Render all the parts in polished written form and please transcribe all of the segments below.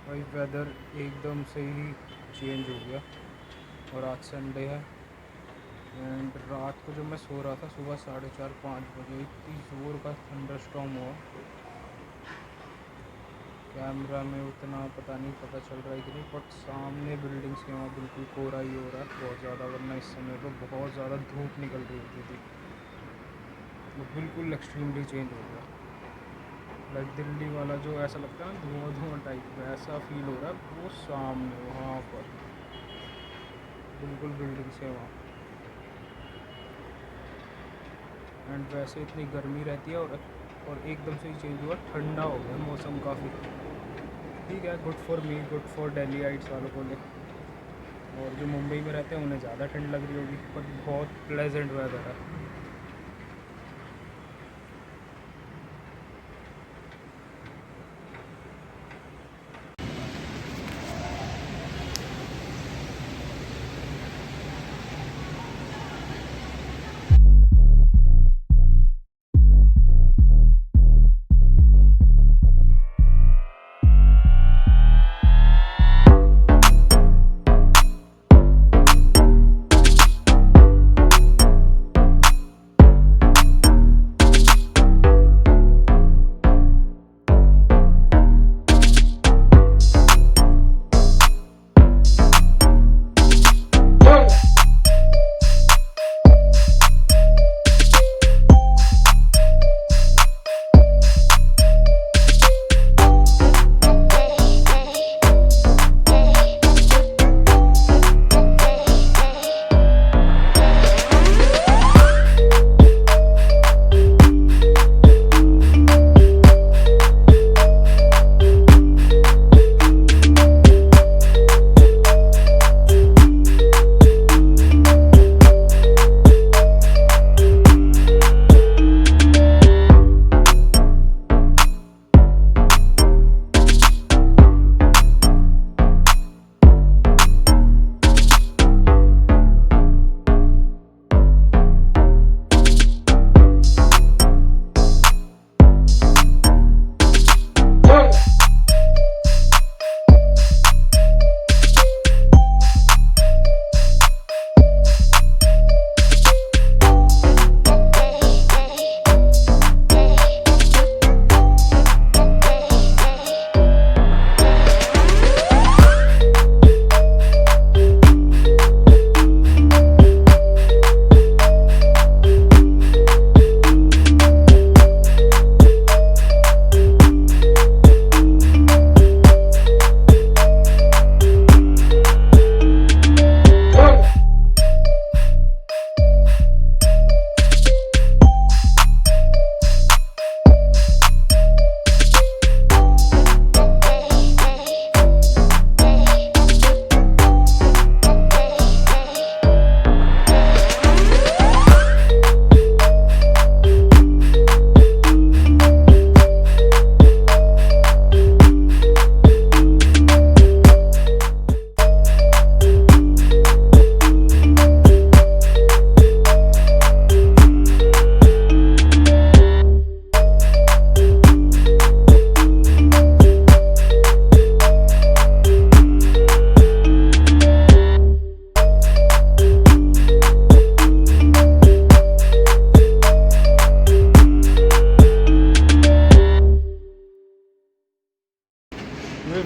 भाई वेदर एकदम से ही चेंज हो गया। और आज संडे है एंड रात को जब मैं सो रहा था सुबह 4:30-5 बजे इतनी ज़ोर का थंडरस्टॉर्म हुआ। कैमरा में उतना पता चल रहा है कि नहीं, बट सामने बिल्डिंग्स के वहाँ बिल्कुल कोहरा ही हो रहा है बहुत ज़्यादा, वरना इस समय तो बहुत ज़्यादा धूप निकल रही होती थी। वो बिल्कुल एक्सट्रीमली चेंज हो गया। लाइक दिल्ली वाला जो ऐसा लगता है ना धुआं धुआं टाइप, वैसा फील हो रहा है वो सामने वहाँ पर बिल्कुल बिल्डिंग्स है वहाँ। एंड वैसे इतनी गर्मी रहती है और एकदम से ही चेंज हुआ, ठंडा हो गया मौसम काफ़ी। ठीक है, good for me, good for Delhiites वालों को लिए। और जो मुंबई में रहते हैं उन्हें ज़्यादा ठंड लग रही होगी, बट बहुत प्लेजेंट वेदर है।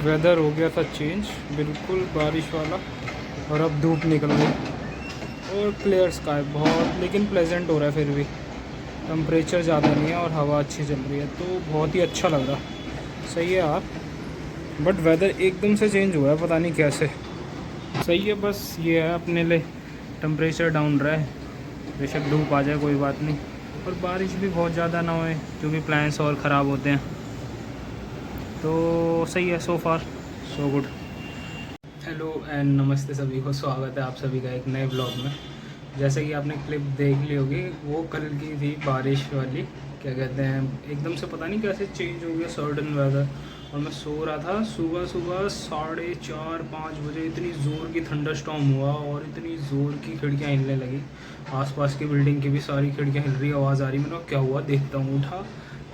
वेदर हो गया था चेंज, बिल्कुल बारिश वाला, और अब धूप निकल गई और क्लियर स्काई बहुत, लेकिन प्लेजेंट हो रहा है फिर भी। टेम्परेचर ज़्यादा नहीं है और हवा अच्छी चल रही है तो बहुत ही अच्छा लग रहा। सही है यार, बट वेदर एकदम से चेंज हुआ है, पता नहीं कैसे। सही है, बस ये है अपने लिए टेम्परेचर डाउन रहा है, बेशक धूप आ जाए कोई बात नहीं, और बारिश भी बहुत ज़्यादा ना होए क्योंकि प्लान्स और ख़राब होते हैं। तो सही है, सो फार सो गुड। हेलो एंड नमस्ते सभी को, स्वागत है आप सभी का एक नए ब्लॉग में। जैसे कि आपने क्लिप देख ली होगी, वो कल की थी बारिश वाली, क्या कहते हैं, एकदम से पता नहीं कैसे चेंज हो गया सडन वेदर। और मैं सो रहा था, सुबह सुबह 4:30-5 बजे इतनी ज़ोर की थंडरस्टॉर्म हुआ और इतनी ज़ोर की खिड़कियाँ हिलने लगी, आसपास की बिल्डिंग की भी सारी खिड़कियाँ हिल रही, आवाज़ आ रही। मैंने कहा क्या हुआ, देखता हूँ, उठा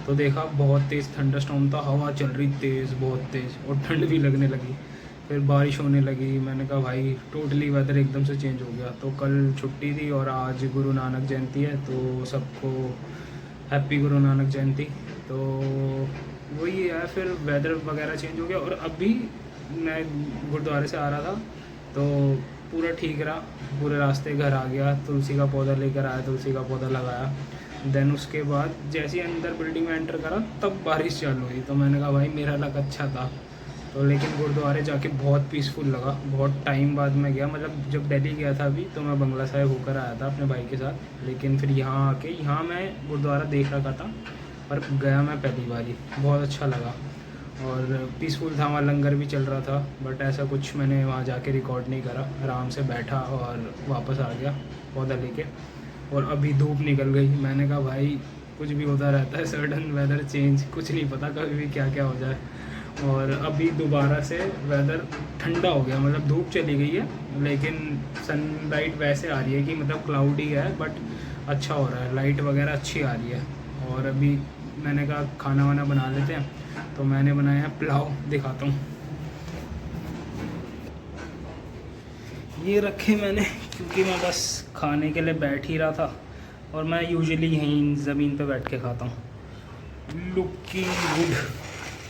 तो देखा बहुत तेज़ थंडरस्टॉर्म था, हवा चल रही तेज़, बहुत तेज़, और ठंड भी लगने लगी। फिर बारिश होने लगी। मैंने कहा भाई टोटली वेदर एकदम से चेंज हो गया। तो कल छुट्टी थी और आज गुरु नानक जयंती है, तो सबको हैप्पी गुरु नानक जयंती। तो वही है, फिर वेदर वगैरह चेंज हो गया। और अभी मैं गुरुद्वारे से आ रहा था तो पूरा ठीक रहा, पूरे रास्ते घर आ गया, तुलसी का पौधा लेकर आया, तुलसी का पौधा लगाया। देन उसके बाद जैसे ही अंदर बिल्डिंग में एंटर करा तब बारिश चालू हुई। तो मैंने कहा भाई मेरा लक अच्छा था। तो लेकिन गुरुद्वारे जाके बहुत पीसफुल लगा। बहुत टाइम बाद मैं गया, मतलब जब दिल्ली गया था अभी तो मैं बंगला साहिब होकर आया था अपने भाई के साथ। लेकिन फिर यहाँ आके यहाँ मैं गुरुद्वारा देख रखा था पर गया मैं पहली बार ही। बहुत अच्छा लगा और पीसफुल था। वहाँ लंगर भी चल रहा था, बट ऐसा कुछ मैंने वहाँ जाके रिकॉर्ड नहीं करा। आराम से बैठा और वापस आ गया पौधा लेके। और अभी धूप निकल गई। मैंने कहा भाई कुछ भी होता रहता है, सडन वेदर चेंज, कुछ नहीं पता कभी भी क्या क्या हो जाए। और अभी दोबारा से वेदर ठंडा हो गया, मतलब धूप चली गई है लेकिन सनलाइट वैसे आ रही है कि मतलब क्लाउडी है बट अच्छा हो रहा है, लाइट वगैरह अच्छी आ रही है। और अभी मैंने कहा खाना वाना बना लेते हैं, तो मैंने बनाया है पुलाव, दिखाता हूँ। ये रखे मैंने क्योंकि मैं बस खाने के लिए बैठ ही रहा था और मैं यूजुअली यहीं ज़मीन पे बैठ के खाता हूँ। लुकिंग गुड,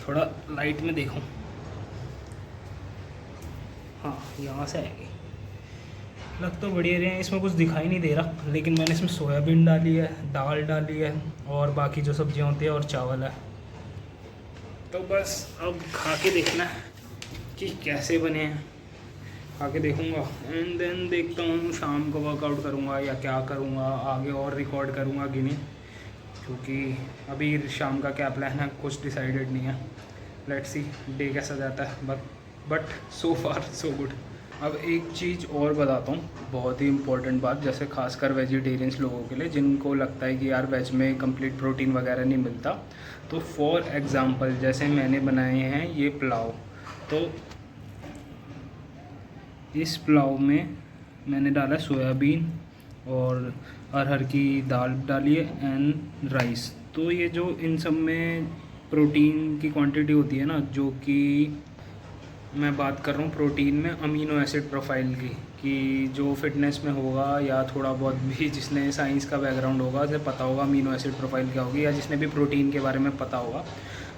थोड़ा लाइट में देखूँ। हाँ यहाँ से आएगी, लग तो बढ़िया रहे हैं। इसमें कुछ दिखाई नहीं दे रहा लेकिन मैंने इसमें सोयाबीन डाली है, दाल डाली है और बाकी जो सब्जियाँ होती है और चावल है। तो बस अब खा के देखना है कि कैसे बने हैं, खा के देखूँगा एंड देन देखता हूँ शाम को वर्कआउट करूँगा या क्या करूँगा, आगे और रिकॉर्ड करूँगा कि नहीं, क्योंकि अभी शाम का क्या प्लान है कुछ डिसाइडेड नहीं है। लेट्स सी डे कैसा जाता है, but so far so good. अब एक चीज़ और बताता हूँ, बहुत ही इंपॉर्टेंट बात, जैसे खासकर वेजिटेरियंस लोगों के लिए जिनको लगता है कि यार वेज में कंप्लीट प्रोटीन वगैरह नहीं मिलता। तो फॉर एग्ज़ाम्पल जैसे मैंने बनाए हैं ये पुलाव, तो इस पुलाव में मैंने डाला सोयाबीन और अरहर की दाल डाली है एंड राइस। तो ये जो इन सब में प्रोटीन की क्वांटिटी होती है ना, जो कि मैं बात कर रहा हूँ प्रोटीन में अमीनो एसिड प्रोफाइल की, कि जो फिटनेस में होगा या थोड़ा बहुत भी जिसने साइंस का बैकग्राउंड होगा उसे पता होगा अमीनो एसिड प्रोफाइल क्या होगी, या जिसने भी प्रोटीन के बारे में पता होगा।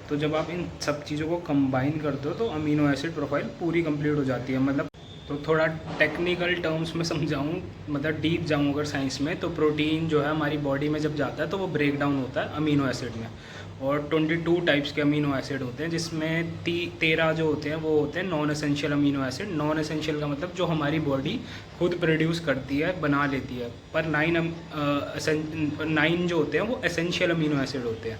तो जब आप इन सब चीज़ों को कंबाइन करते हो तो अमीनो एसिड प्रोफाइल पूरी कंप्लीट हो जाती है। मतलब तो थोड़ा टेक्निकल टर्म्स में समझाऊँ, मतलब डीप जाऊँ अगर साइंस में, तो प्रोटीन जो है हमारी बॉडी में जब जाता है तो वो ब्रेक डाउन होता है अमीनो एसिड में। और 22 टाइप्स के अमीनो एसिड होते हैं, जिसमें 13 जो होते हैं वो होते हैं non essential amino acid. Non essential का मतलब जो हमारी बॉडी खुद प्रोड्यूस करती है, बना लेती है, पर 9 जो होते हैं वो एसेंशियल अमीनो एसिड होते हैं,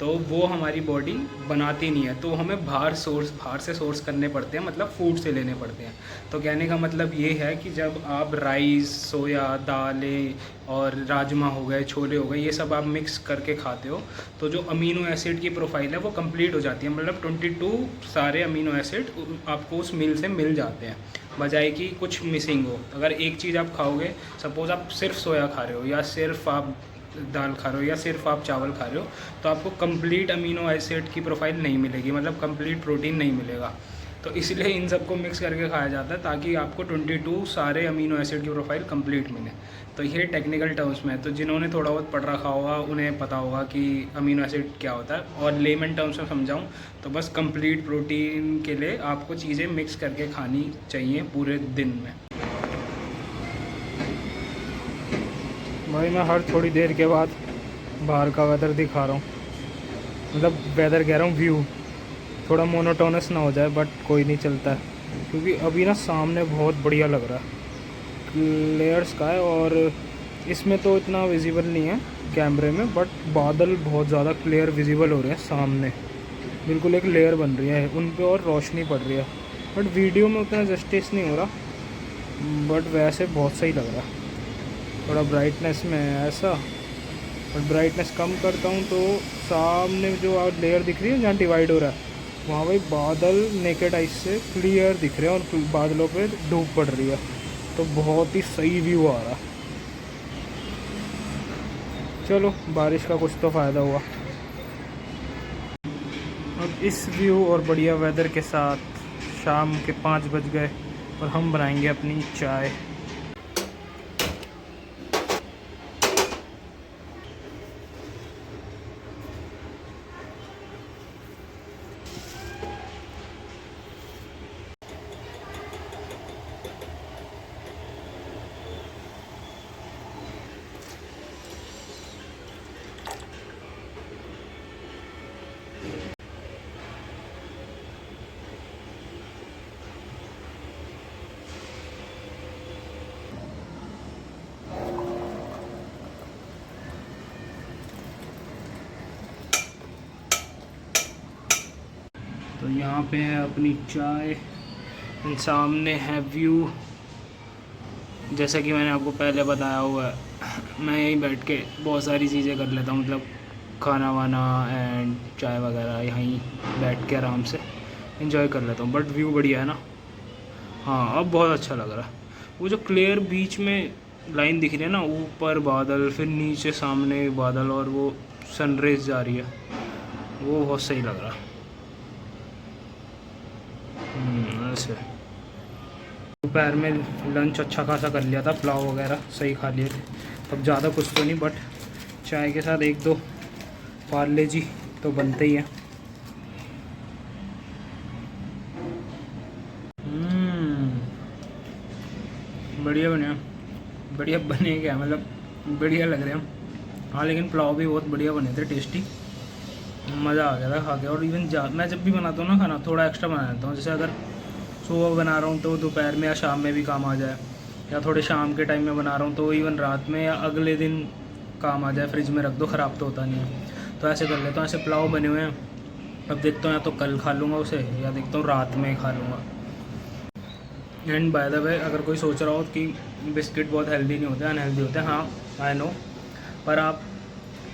तो वो हमारी बॉडी बनाती नहीं है, तो हमें बाहर से सोर्स करने पड़ते हैं, मतलब फूड से लेने पड़ते हैं। तो कहने का मतलब ये है कि जब आप राइस, सोया, दालें और राजमा हो गए, छोले हो गए, ये सब आप मिक्स करके खाते हो तो जो अमीनो एसिड की प्रोफाइल है वो कंप्लीट हो जाती है। मतलब 22 सारे अमीनो एसिड आपको उस मील से मिल जाते हैं, बजाय कि कुछ मिसिंग हो। अगर एक चीज़ आप खाओगे, सपोज़ आप सिर्फ सोया खा रहे हो या सिर्फ आप दाल खा रहे हो या सिर्फ आप चावल खा रहे हो, तो आपको कंप्लीट अमीनो एसिड की प्रोफाइल नहीं मिलेगी, मतलब कंप्लीट प्रोटीन नहीं मिलेगा। तो इसलिए इन सबको मिक्स करके खाया जाता है ताकि आपको 22 सारे अमीनो एसिड की प्रोफाइल कंप्लीट मिले। तो ये टेक्निकल टर्म्स में है, तो जिन्होंने थोड़ा बहुत पढ़ रखा होगा उन्हें पता होगा कि अमीनो एसिड क्या होता है। और लेमन टर्म्स में समझाऊँ तो बस कंप्लीट प्रोटीन के लिए आपको चीज़ें मिक्स करके खानी चाहिए पूरे दिन में। भाई मैं हर थोड़ी देर के बाद बाहर का वेदर दिखा रहा हूँ, मतलब वेदर कह रहा हूँ, व्यू थोड़ा मोनोटोनस ना हो जाए, बट कोई नहीं चलता है, क्योंकि अभी ना सामने बहुत बढ़िया लग रहा है, क्लियर स्काई। और इसमें तो इतना विजिबल नहीं है कैमरे में, बट बादल बहुत ज़्यादा क्लियर विजिबल हो रहे हैं सामने, बिल्कुल एक लेयर बन रही है उन पे और रोशनी पड़ रही है। बट वीडियो में उतना जस्टिस नहीं हो रहा, बट वैसे बहुत सही लग रहा है। थोड़ा ब्राइटनेस में है ऐसा, और ब्राइटनेस कम करता हूँ तो सामने जो लेयर दिख रही है जहाँ डिवाइड हो रहा है वहाँ भाई बादल नेकेड आइज से क्लियर दिख रहे हैं और बादलों पे धूप पड़ रही है, तो बहुत ही सही व्यू आ रहा है। चलो बारिश का कुछ तो फ़ायदा हुआ। इस व्यू और बढ़िया वेदर के साथ शाम के 5 बज गए और हम बनाएंगे अपनी चाय। तो यहाँ पे है अपनी चाय, सामने है व्यू। जैसा कि मैंने आपको पहले बताया हुआ है, मैं यहीं बैठ के बहुत सारी चीज़ें कर लेता हूँ, मतलब खाना वाना एंड चाय वगैरह यहीं बैठ के आराम से एंजॉय कर लेता हूँ। बट व्यू बढ़िया है ना। हाँ, अब बहुत अच्छा लग रहा है। वो जो क्लियर बीच में लाइन दिख रही है ना, ऊपर बादल, फिर नीचे सामने बादल और वो सनरेज जा रही है, वो बहुत सही लग रहा है। ऐसे दोपहर में लंच अच्छा खासा कर लिया था, पुलाव वगैरह सही खा लिए थे। अब ज़्यादा कुछ तो नहीं, बट चाय के साथ 1-2 पार्ले जी तो बनते ही हैं। बढ़िया बने, बढ़िया बने क्या, मतलब बढ़िया लग रहे हैं। हाँ, लेकिन पुलाव भी बहुत बढ़िया बने थे, टेस्टी, मज़ा आ गया था खा के। और इवन मैं जब भी बनाता हूँ ना खाना, थोड़ा एक्स्ट्रा बना लेता हूँ। जैसे अगर सुबह बना रहा हूँ तो दोपहर में या शाम में भी काम आ जाए, या थोड़े शाम के टाइम में बना रहा हूँ तो इवन रात में या अगले दिन काम आ जाए, फ्रिज में रख दो, ख़राब तो होता नहीं है। तो ऐसे कर लेता हूँ। ऐसे पुलाव बने हुए हैं, अब देखता हूँ या तो कल खा लूँगा उसे, या देखता हूँ रात में खा लूँगा। एंड बाय द वे, अगर कोई सोच रहा हो कि बिस्किट बहुत हेल्दी नहीं होते, अनहेल्दी होते हैं, हाँ आई नो, पर आप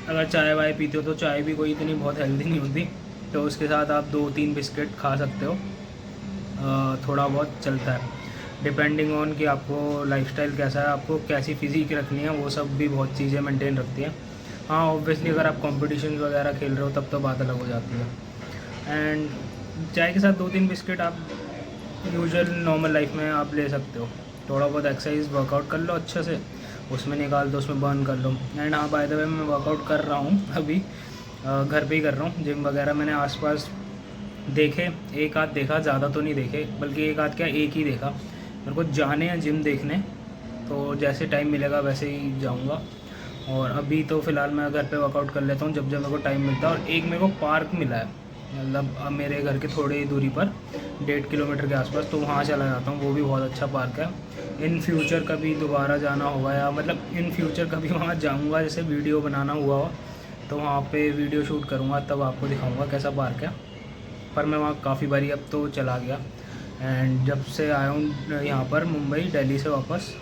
अगर चाय वाय पीते हो तो चाय भी कोई इतनी बहुत हेल्दी नहीं होती, तो उसके साथ आप 2-3 बिस्किट खा सकते हो, थोड़ा बहुत चलता है। डिपेंडिंग ऑन कि आपको लाइफस्टाइल कैसा है, आपको कैसी फिज़िक रखनी है, वो सब भी बहुत चीज़ें मेंटेन रखती हैं। हाँ, ऑब्वियसली अगर आप कॉम्पिटिशन वगैरह खेल रहे हो तब तो बात अलग हो जाती है। एंड चाय के साथ 2-3 बिस्किट आप यूजुअल नॉर्मल लाइफ में आप ले सकते हो। थोड़ा बहुत एक्सरसाइज वर्कआउट कर लो अच्छे से, उसमें निकाल दो, उसमें बर्न कर लो। एंड हाँ, बाय द वे मैं वर्कआउट कर रहा हूँ अभी, घर पे ही कर रहा हूँ। जिम वगैरह मैंने आसपास देखे, एक आध देखा, ज़्यादा तो नहीं देखे, बल्कि एक आध क्या, एक ही देखा। मेरे को जाने हैं जिम देखने, तो जैसे टाइम मिलेगा वैसे ही जाऊँगा। और अभी तो फ़िलहाल मैं घर पे वर्कआउट कर लेता हूँ जब जब मेरे को टाइम मिलता है। और एक मेरे को पार्क मिला है, मतलब मेरे घर के थोड़ी ही दूरी पर, 1.5 किलोमीटर के आसपास, तो वहाँ चला जाता हूँ। वो भी बहुत अच्छा पार्क है। इन फ्यूचर कभी दोबारा जाना होगा, या मतलब इन फ्यूचर कभी वहाँ जाऊँगा, जैसे वीडियो बनाना हुआ हो तो वहाँ पे वीडियो शूट करूँगा, तब आपको दिखाऊँगा कैसा पार्क है। पर मैं वहाँ काफ़ी बारी अब तो चला गया। एंड जब से आया हूँ यहाँ पर मुंबई, दिल्ली से वापस,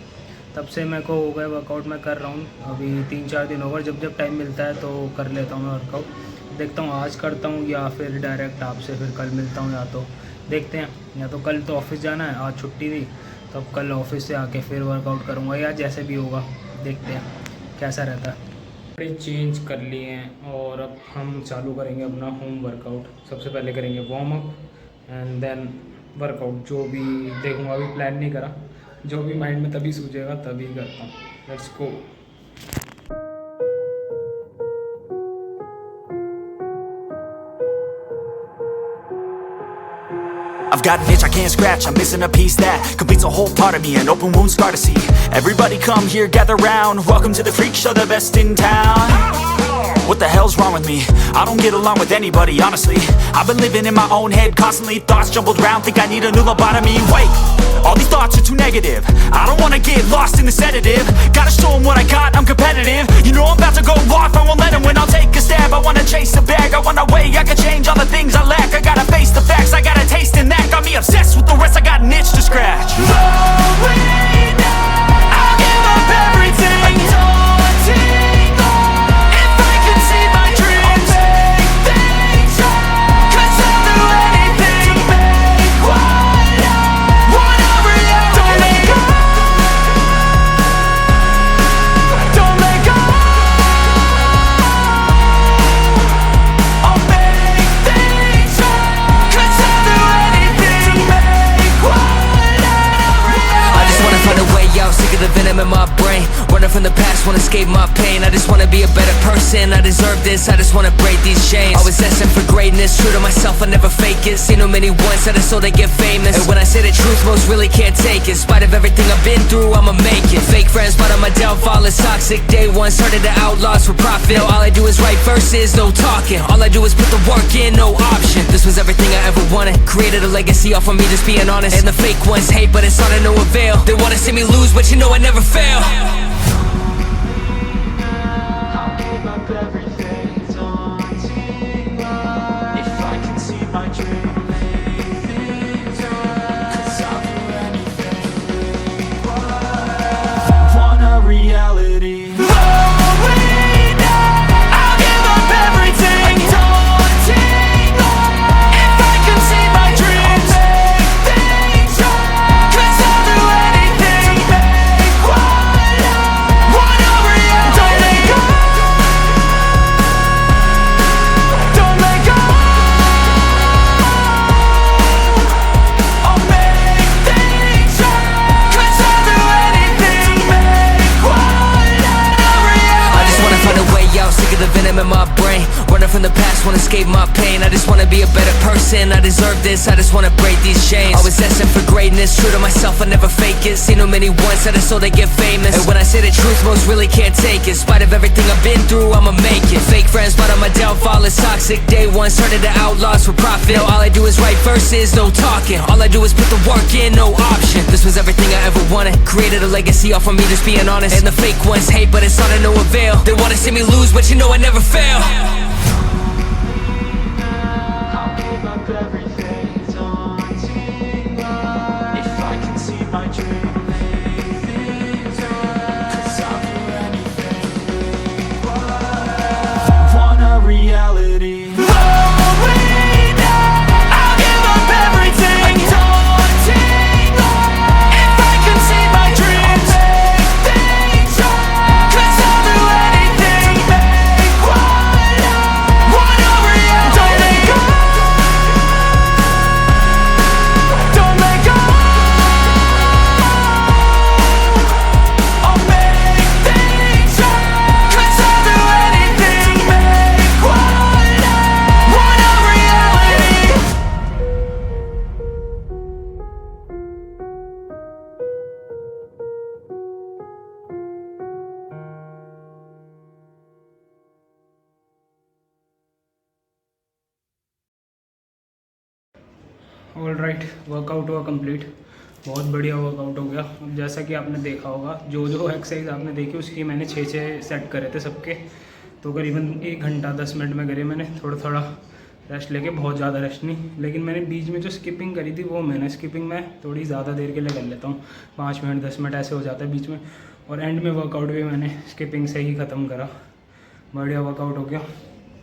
तब से मेरे को हो गए वर्कआउट मैं कर रहा हूँ। अभी 3-4 दिन हो गए, जब जब टाइम मिलता है तो कर लेता हूँ मैं वर्कआउट। देखता हूँ आज करता हूँ या फिर डायरेक्ट आपसे फिर कल मिलता हूँ, या तो देखते हैं, या तो कल तो ऑफिस जाना है, आज छुट्टी थी, तो अब कल ऑफिस से आके फिर वर्कआउट करूँगा, या जैसे भी होगा देखते हैं कैसा रहता है। कपड़े चेंज कर लिए हैं और अब हम चालू करेंगे अपना होम वर्कआउट। सबसे पहले करेंगे warm up and then workout. जो भी देखूँगा, अभी प्लान नहीं करा, जो भी माइंड में तभी सूझेगा तभी करता हूँ। Let's go. I've got an itch I can't scratch, I'm missing a piece that completes a whole part of me, an open wound scar to see. Everybody come here, gather round, welcome to the freak show, the best in town. What the hell's wrong with me? I don't get along with anybody, honestly. I've been living in my own head constantly, thoughts jumbled round, think I need a new lobotomy. Wait, all these thoughts are too negative, I don't wanna get lost in the sedative. Gotta show them what I got, I'm competitive. You know I'm about to go off, I won't let them win, I'll take a stab. I wanna chase the bag, I wanna weigh, I can change all the things I lack. I gotta face the facts, I got a taste in that. Got me obsessed with the rest, I got an itch to scratch. No way now, I'll give up everything, daunting all. If I could see my dreams, I'll make things right. 'Cause I'll do anything to make what I want a reality. Don't let go, don't let go. I'll make things right. escape my pain. I just wanna be a better person, I deserve this, I just wanna break these chains. Always destined for greatness, true to myself, I never fake it. Seen too many once that I so they get famous. And when I say the truth, most really can't take it. In spite of everything I've been through, I'ma make it. Fake friends, but on my downfall is toxic. Day one, started to outlaws for profit. Now all I do is write verses, no talking. All I do is put the work in, no option. This was everything I ever wanted. Created a legacy off of me, just being honest. And the fake ones hate, but it's all to no avail. They wanna see me lose, but you know I never fail. I'll give up everything, daunting life. If I can see my dream, lay things right. 'Cause I'll do anything required. Want a reality? In my brain, running from the past, wanna escape my pain. I just wanna be a better person, I deserve this, I just wanna break these chains. Always destined for greatness, true to myself, I never fake it. Seen too many once that I so they get famous. And when I say the truth, most really can't take it. In spite of everything I've been through, I'ma make it. Fake friends, but on my downfall is toxic. Day one, started to outlaws for profit. Now all I do is write verses, no talking. All I do is put the work in, no option. This was everything I ever wanted. Created a legacy off of me, just being honest. And the fake ones hate, but it's all to no avail. They wanna see me lose, but you know I never fail. I'll give up everything, daunting life. If I can see my dream, lay things right. 'Cause I'll do anything required. Want a reality? All right, workout हुआ complete, बहुत बढ़िया workout हो गया। अब जैसा कि आपने देखा होगा, जो जो एक्सरसाइज आपने देखी उसकी मैंने 6 सेट करे थे सबके, तो करीबन 1 घंटा 10 मिनट में करे मैंने। थोड़ा थोड़ा रेस्ट लेके, बहुत ज़्यादा रेस्ट नहीं, लेकिन मैंने बीच में जो स्किपिंग करी थी वो मैंने स्किपिंग में थोड़ी ज़्यादा देर के लिए कर लेता हूँ, 5 मिनट 10 मिनट ऐसे हो जाता है बीच में। और एंड में वर्कआउट भी मैंने स्किपिंग से ही ख़त्म करा। बढ़िया वर्कआउट हो गया,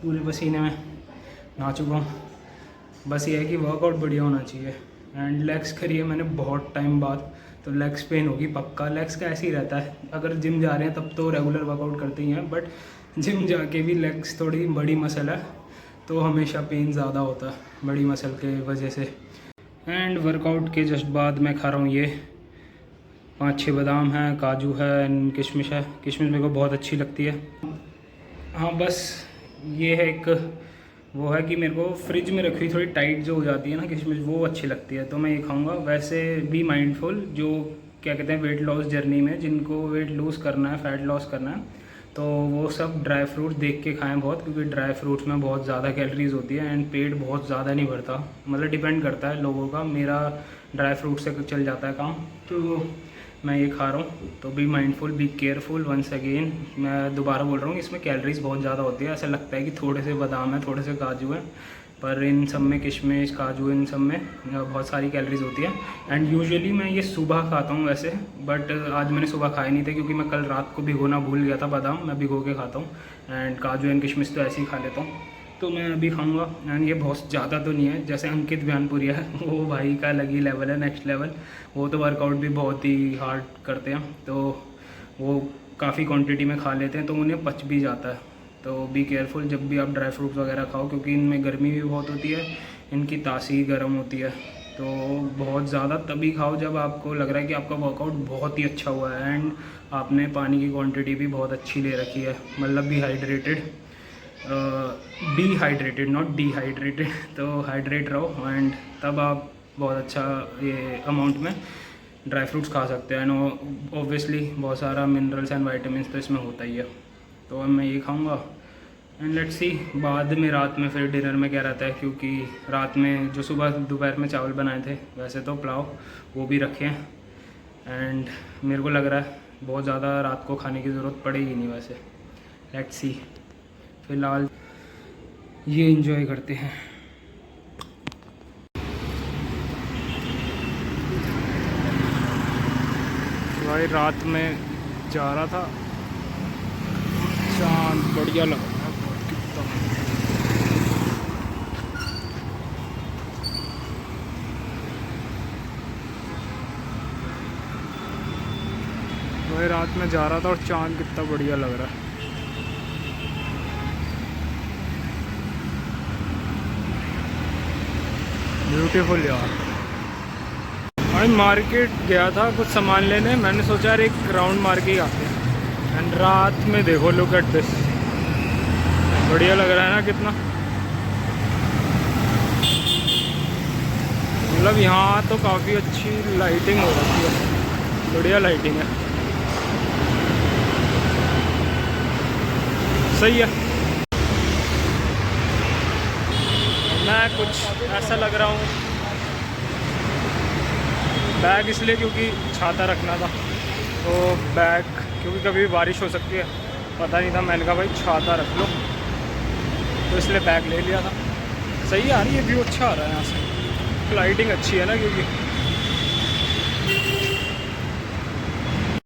पूरे पसीने में नहा चुका हूँ। बस ये है कि वर्कआउट बढ़िया होना चाहिए। एंड लेग्स करिए मैंने बहुत टाइम बाद, तो लेग्स पेन होगी पक्का। लेग्स का ऐसे ही रहता है, अगर जिम जा रहे हैं तब तो रेगुलर वर्कआउट करते ही हैं, बट जिम जाके भी लेग्स थोड़ी बड़ी मसल है तो हमेशा पेन ज़्यादा होता है बड़ी मसल के वजह से। एंड वर्कआउट के जस्ट बाद मैं खा रहा हूँ ये 5-6 बादाम हैं, काजू है एंड किशमिश है। किशमिश मेरे को बहुत अच्छी लगती है। हाँ बस ये है एक वो है कि मेरे को फ्रिज में रखी हुई थोड़ी टाइट जो हो जाती है ना किशमिश, वो अच्छी लगती है तो मैं ये खाऊंगा। वैसे बी माइंडफुल, जो क्या कहते हैं वेट लॉस जर्नी में, जिनको वेट लूज़ करना है, फैट लॉस करना है, तो वो सब ड्राई फ्रूट देख के खाएं बहुत, क्योंकि ड्राई फ्रूट्स में बहुत ज़्यादा कैलोरीज होती है एंड पेट बहुत ज़्यादा नहीं भरता। मतलब डिपेंड करता है लोगों का, मेरा ड्राई फ्रूट से चल जाता है काम, तो मैं ये खा रहा हूँ। तो be mindful, be careful. Once again मैं दोबारा बोल रहा हूँ, इसमें कैलोरीज बहुत ज़्यादा होती है। ऐसा लगता है कि थोड़े से बादाम है, थोड़े से काजू है, पर इन सब में किशमिश, काजू, इन सब में बहुत सारी कैलोरीज होती है। एंड यूजुअली मैं ये सुबह खाता हूँ वैसे, बट आज मैंने सुबह खाए नहीं थे क्योंकि मैं कल रात को भिगोना भूल गया था। बादाम मैं भिगो के खाता हूँ एंड काजू एंड किशमिश तो ऐसे ही खा लेता हूँ, तो मैं अभी खाऊंगा। एंड ये बहुत ज़्यादा तो नहीं है, जैसे अंकित बयानपुरिया है वो भाई का अलग ही लेवल है, नेक्स्ट लेवल। वो तो वर्कआउट भी बहुत ही हार्ड करते हैं, तो वो काफ़ी क्वांटिटी में खा लेते हैं तो उन्हें पच भी जाता है। तो बी केयरफुल जब भी आप ड्राई फ्रूट्स वगैरह खाओ, क्योंकि इनमें गर्मी भी बहुत होती है, इनकी तासीर गर्म होती है, तो बहुत ज़्यादा तभी खाओ जब आपको लग रहा है कि आपका वर्कआउट बहुत ही अच्छा हुआ है एंड आपने पानी की क्वांटिटी भी बहुत अच्छी ले रखी है, मतलब डिहाइड्रेटेड नॉट डिहाइड्रेटेड। तो हाइड्रेट रहो एंड तब आप बहुत अच्छा ये अमाउंट में ड्राई फ्रूट्स खा सकते हैं एंड ऑब्वियसली बहुत सारा मिनरल्स एंड वाइटामिन तो इसमें होता ही है। तो अब मैं ये खाऊंगा एंड लेट्स सी बाद में रात में फिर डिनर में क्या रहता है, क्योंकि रात में जो सुबह दोपहर में चावल बनाए थे वैसे तो पुलाव वो भी रखे हैं एंड मेरे को लग रहा है बहुत ज़्यादा रात को खाने की ज़रूरत पड़ेगी नहीं वैसे। लेट्स सी, फ़िलहाल ये एंजॉय करते हैं। भाई रात में जा रहा था, चाँद बढ़िया लग रहा है कितना। भाई रात में जा रहा था और चाँद कितना बढ़िया लग रहा है। ब्यूटीफुल यार। भाई मार्केट गया था कुछ सामान लेने, मैंने सोचा यार एक राउंड मार के ही आते हैं एंड रात में देखो लुक एट दिस, बढ़िया लग रहा है ना कितना। मतलब यहाँ तो काफ़ी अच्छी लाइटिंग हो रखी है, बढ़िया लाइटिंग है, सही है। मैं कुछ ऐसा लग रहा हूँ, बैग इसलिए क्योंकि छाता रखना था, तो बैग क्योंकि कभी भी बारिश हो सकती है, पता नहीं था, मैंने कहा भाई छाता रख लो, तो इसलिए बैग ले लिया था। सही आ रही है, व्यू अच्छा आ रहा है यहाँ से, लाइटिंग अच्छी है ना क्योंकि।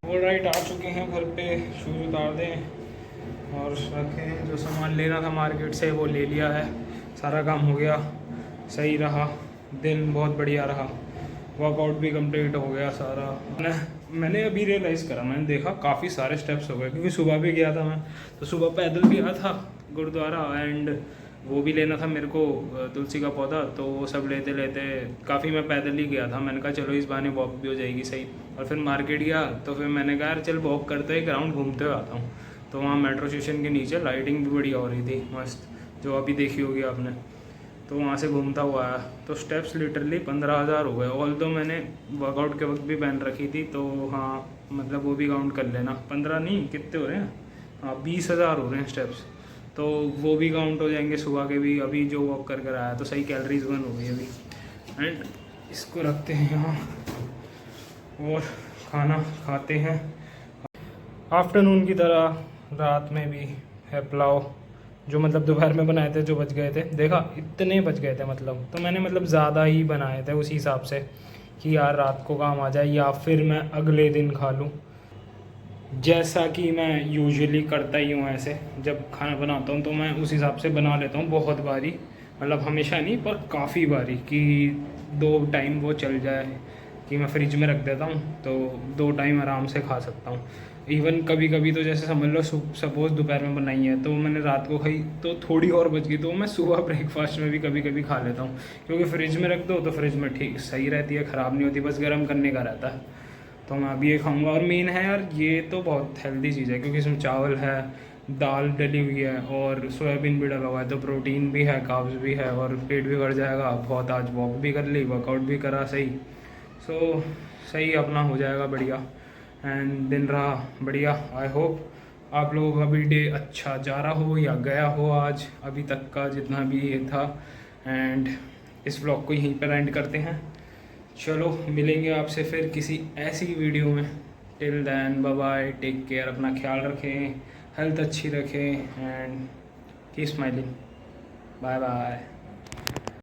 ऑलराइट, आ चुके हैं घर पे, शूज़ उतार दें और रखें। जो सामान लेना था मार्केट से वो ले लिया है, सारा काम हो गया, सही रहा, दिन बहुत बढ़िया रहा, वर्कआउट भी कंप्लीट हो गया सारा। मैंने अभी रियलाइज़ करा, मैंने देखा काफ़ी सारे स्टेप्स हो गए, क्योंकि सुबह भी गया था मैं, तो सुबह पैदल भी आया था गुरुद्वारा एंड वो भी लेना था मेरे को तुलसी का पौधा, तो वो सब लेते लेते काफ़ी मैं पैदल ही गया था। मैंने कहा चलो इस बहाने वॉक भी हो जाएगी सही, और फिर मार्केट गया तो फिर मैंने कहा यार चल वॉक करते एक राउंड घूमते हुए आता हूँ। तो वहाँ मेट्रो स्टेशन के नीचे लाइटिंग भी बढ़िया हो रही थी मस्त, जो अभी देखी होगी आपने, तो वहाँ से घूमता हुआ आया। तो स्टेप्स लिटरली 15,000 हो गए, ऑल तो मैंने वर्कआउट के वक्त भी पहन रखी थी, तो हाँ मतलब वो भी काउंट कर लेना, 15 नहीं कितने हो रहे हैं, हाँ 20,000 हो रहे हैं स्टेप्स, तो वो भी काउंट हो जाएंगे सुबह के भी। अभी जो वॉक कर कर आया तो सही कैलोरीज बर्न हो गई अभी। एंड इसको रखते हैं यहाँ और खाना खाते हैं। आफ्टरनून की तरह रात में भी है पुलाव, जो मतलब दोपहर में बनाए थे, जो बच गए थे, देखा इतने बच गए थे मतलब, तो मैंने मतलब ज़्यादा ही बनाए थे उसी हिसाब से कि यार रात को काम आ जाए या फिर मैं अगले दिन खा लूँ, जैसा कि मैं यूजुअली करता ही हूँ। ऐसे जब खाना बनाता हूँ तो मैं उस हिसाब से बना लेता हूँ बहुत बारी, मतलब हमेशा नहीं पर काफ़ी बारी, कि 2 टाइम वो चल जाए, कि मैं फ्रिज में रख देता हूँ तो 2 टाइम आराम से खा सकता हूँ। इवन कभी कभी तो जैसे समझ लो सपोज़ दोपहर में बनाई है तो मैंने रात को खाई तो थोड़ी और बच गई, तो मैं सुबह ब्रेकफास्ट में भी कभी कभी खा लेता हूँ, क्योंकि फ्रिज में रख दो तो फ्रिज में ठीक सही रहती है, ख़राब नहीं होती, बस गर्म करने का रहता है। तो मैं अभी ये खाऊंगा। और मेन है यार ये तो बहुत हेल्दी चीज़ है, क्योंकि इसमें चावल है, दाल डली हुई है और सोयाबीन भी डला हुआ है, तो प्रोटीन भी है, कार्ब्स भी है और पेट भी भर जाएगा। बहुत आज वॉक भी कर ली, वर्कआउट भी करा सही, सो सही अपना हो जाएगा बढ़िया एंड दिन रहा बढ़िया। आई होप आप लोगों का भी डे अच्छा जा रहा हो या गया हो आज अभी तक का जितना भी ये था। एंड इस व्लॉग को यहीं पर एंड करते हैं। चलो मिलेंगे आपसे फिर किसी ऐसी वीडियो में। Till then bye bye, take care, अपना ख्याल रखें, हेल्थ अच्छी रखें and keep smiling. Bye bye.